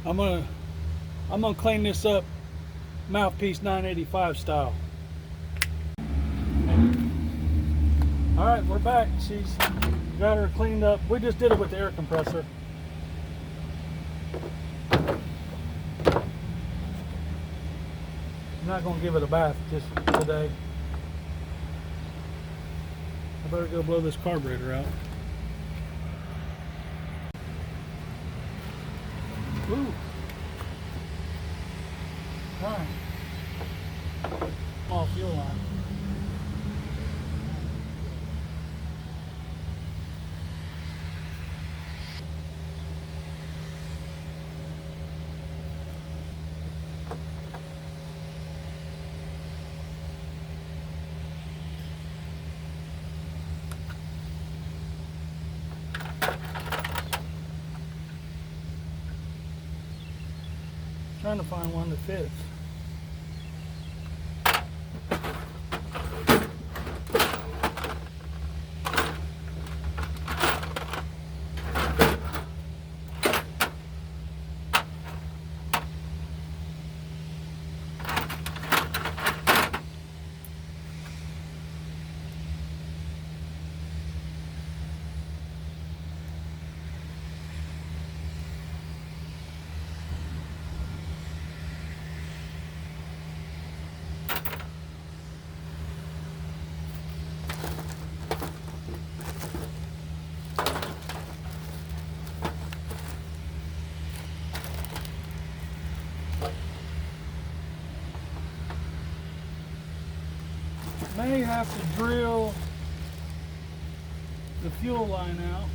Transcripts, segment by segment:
I'm gonna clean this up mouthpiece 985 style. All right, we're back. She's got her cleaned up. We just did it with the air compressor. I'm not gonna give it a bath just today. I better go blow this carburetor out. Ooh. All right. Small fuel line. Trying to find one that fits. May have to drill the fuel line out.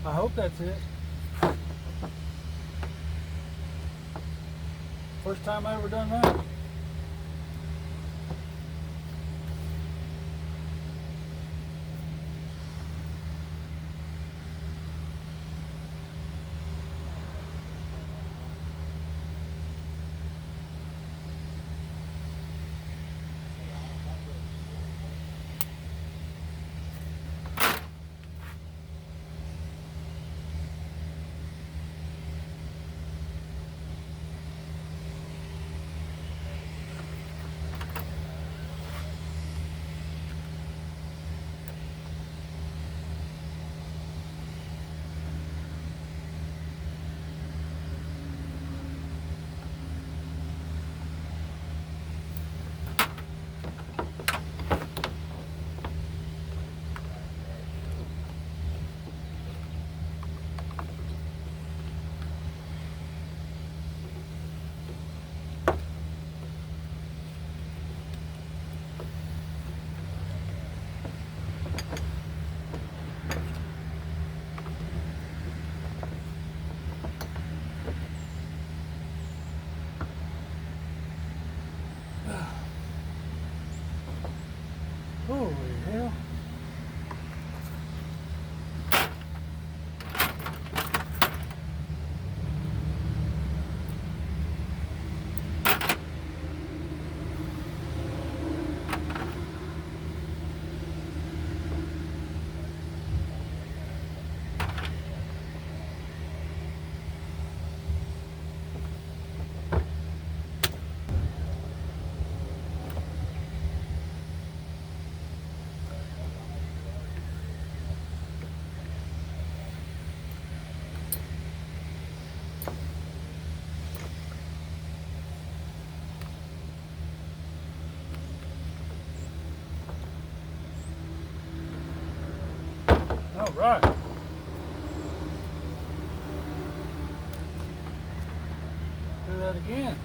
I hope that's it. First time I ever done that. right. Do that again.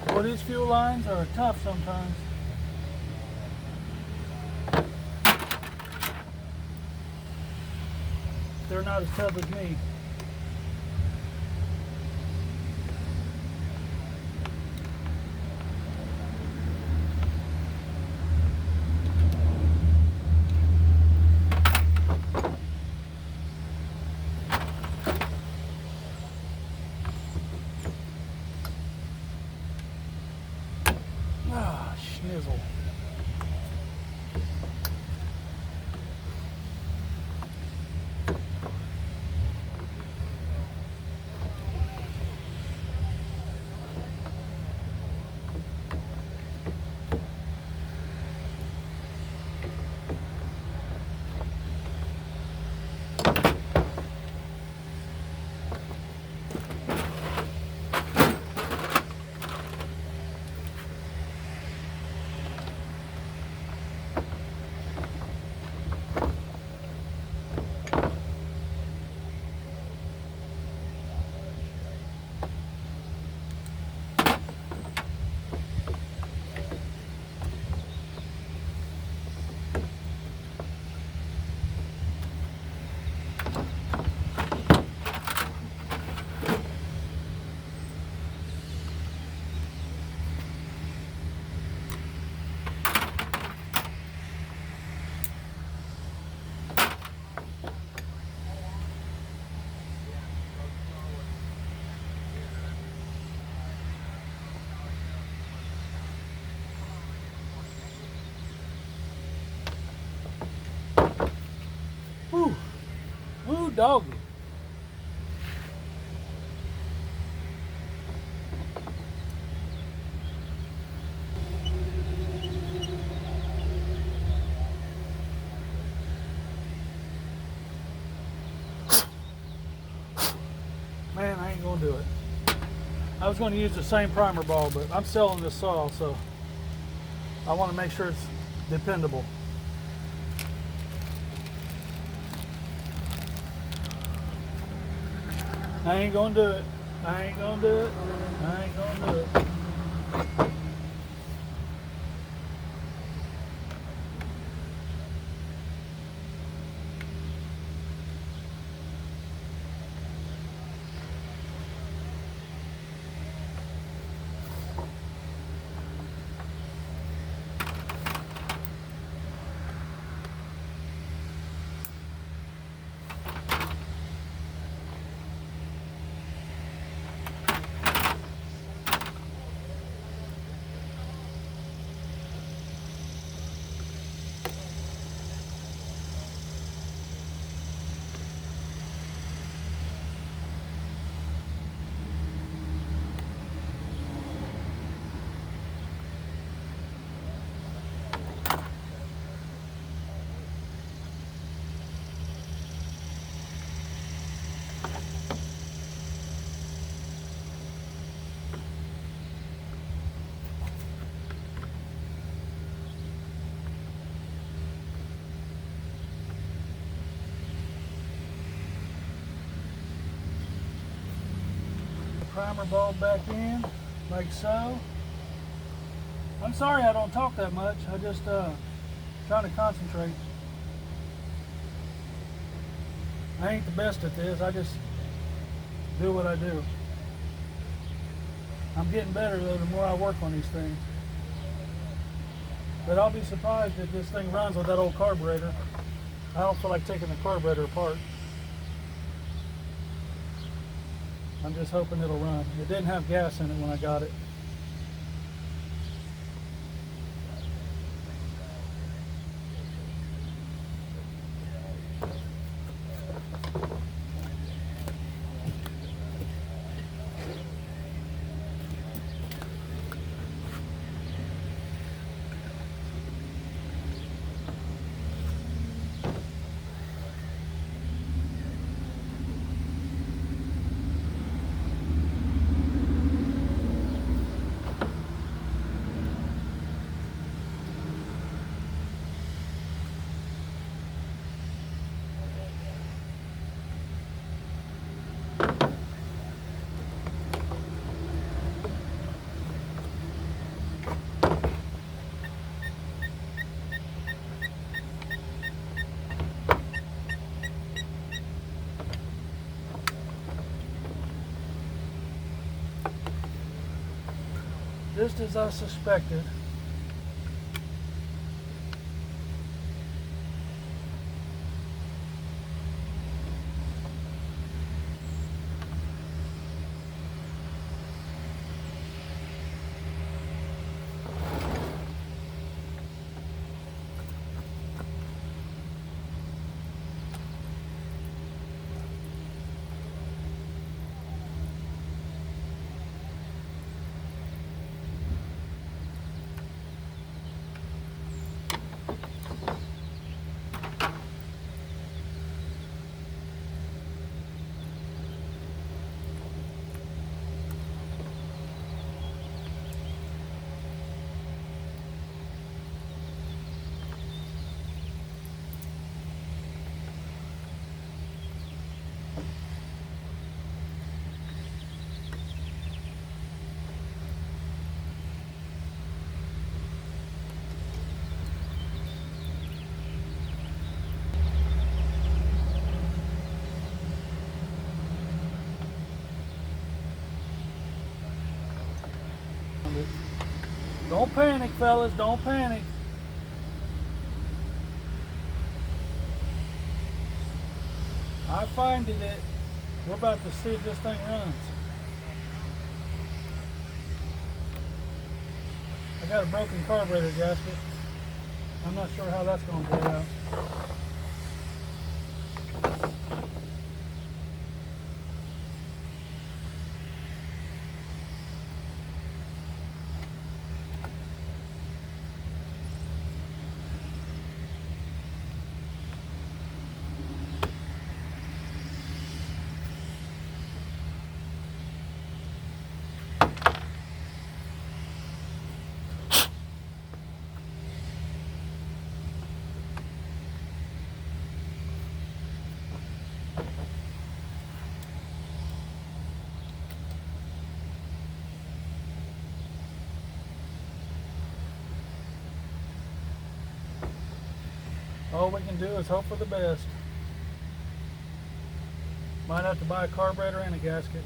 Well, these fuel lines are tough sometimes. They're not as tough as me. Ah, schnizzle. Whew. Woo, doggy. Man, I ain't gonna do it. I was gonna use the same primer ball, but I'm selling this saw, so I want to make sure it's dependable. I ain't gonna do it. I ain't gonna do it. I ain't gonna do it. Primer ball back in, like so. I'm sorry I don't talk that much. I just trying to concentrate. I ain't the best at this. I just do what I do. I'm getting better though the more I work on these things. But I'll be surprised if this thing runs with that old carburetor. I don't feel like taking the carburetor apart. I'm just hoping it'll run. It didn't have gas in it when I got it. just as I suspected. Don't panic, fellas, don't panic. I finded it. We're about to see if this thing runs. I got a broken carburetor gasket. I'm not sure how that's going to get out. All we can do is hope for the best. Might have to buy a carburetor and a gasket.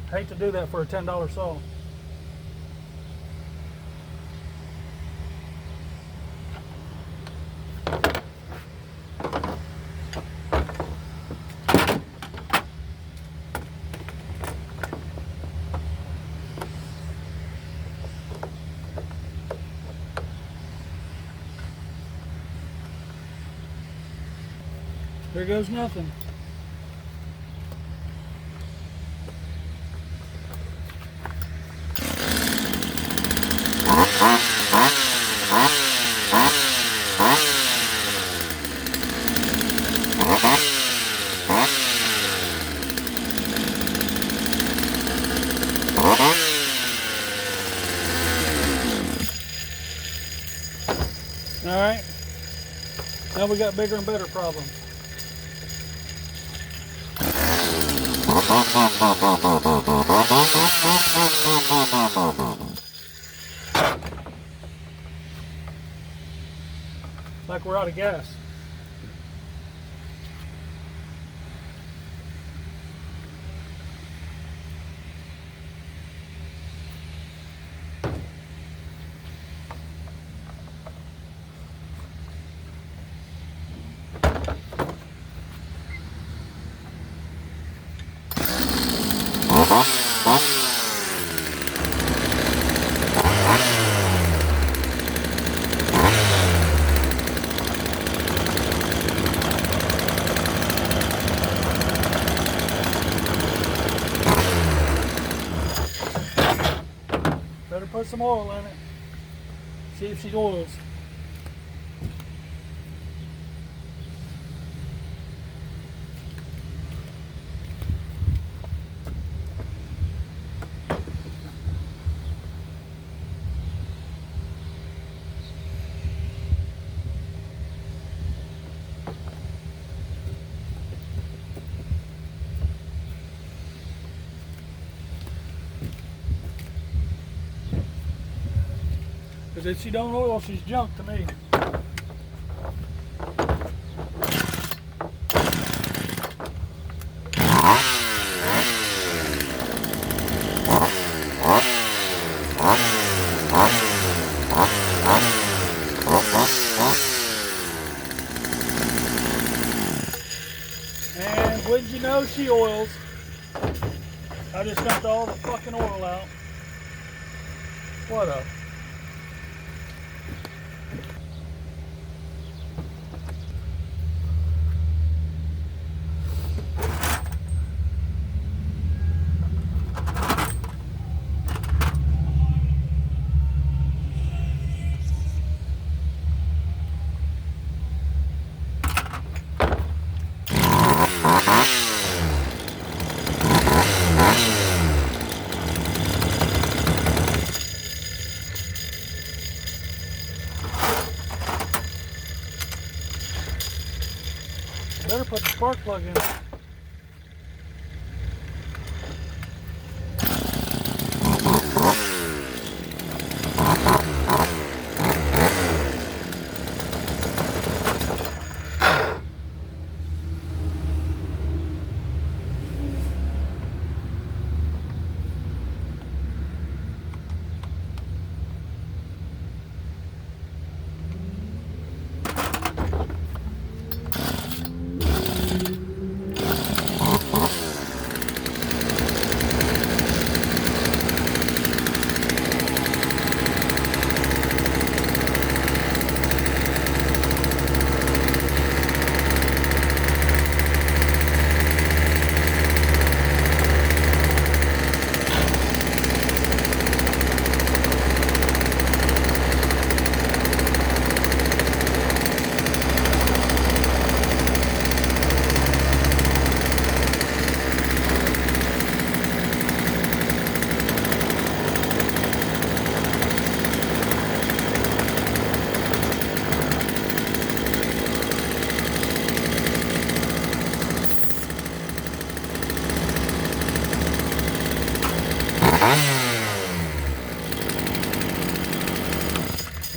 Hate to do that for a $10 saw. There goes nothing. All right. Now we got bigger and better problems. Like we're out of gas. Better put some oil in it. See if she oils. Because if she don't oil, she's junk to me. bushy oils. I just dumped all the fucking oil out. What up? Better put the spark plug in.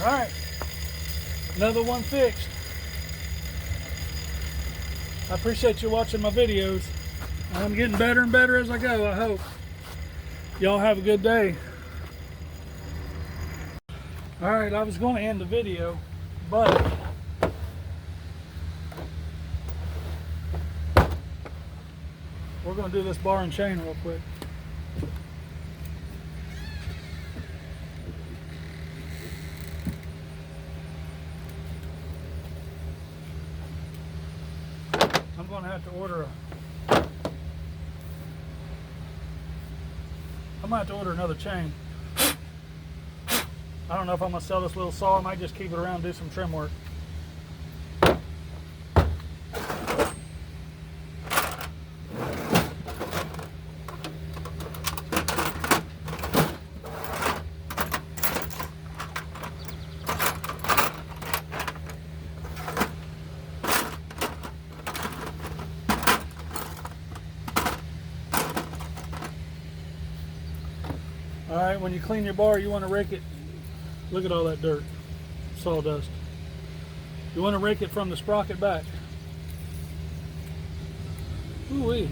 Alright, another one fixed. I appreciate you watching my videos. I'm getting better and better as I go, I hope. Y'all have a good day. Alright, I was going to end the video, but we're going to do this bar and chain real quick. I'm going to have to order another chain. I don't know if I'm going to sell this little saw. I might just keep it around and do some trim work. Alright, when you clean your bar, you want to rake it. Look at all that dirt, sawdust. You want to rake it from the sprocket back. Ooh-wee.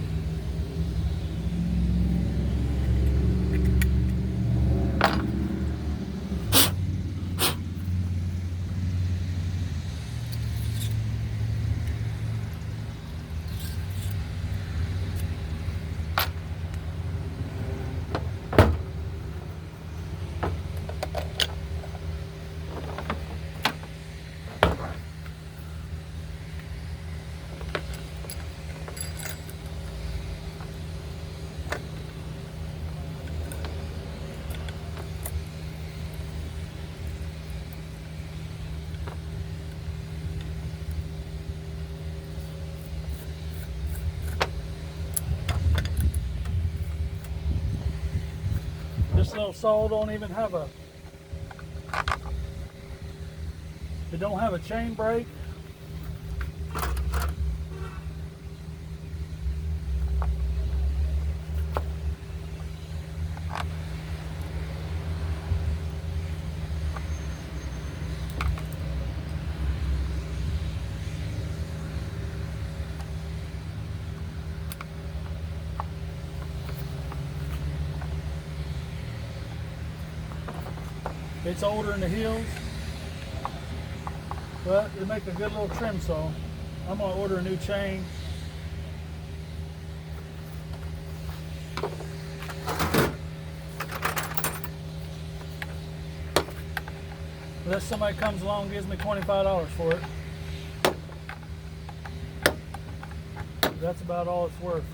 This little saw don't even have it don't have a chain brake. It's older in the hills, but it make a good little trim saw. I'm gonna order a new chain. Unless somebody comes along and gives me $25 for it. That's about all it's worth.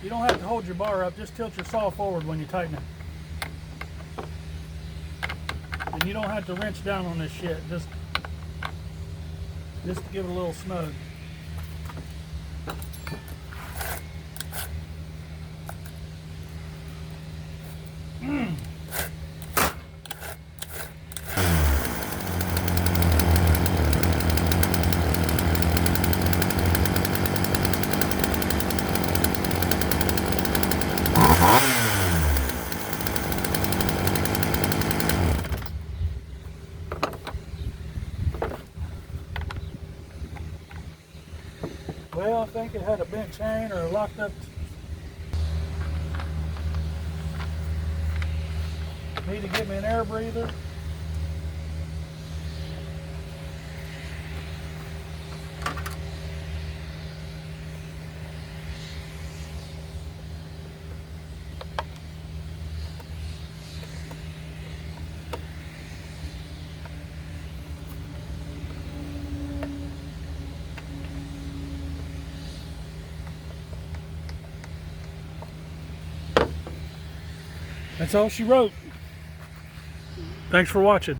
You don't have to hold your bar up, just tilt your saw forward when you tighten it. And you don't have to wrench down on this shit, just to give it a little snug. Well, I think it had a bent chain or a locked up. Need to get me an air breather. That's all she wrote. Thanks for watching.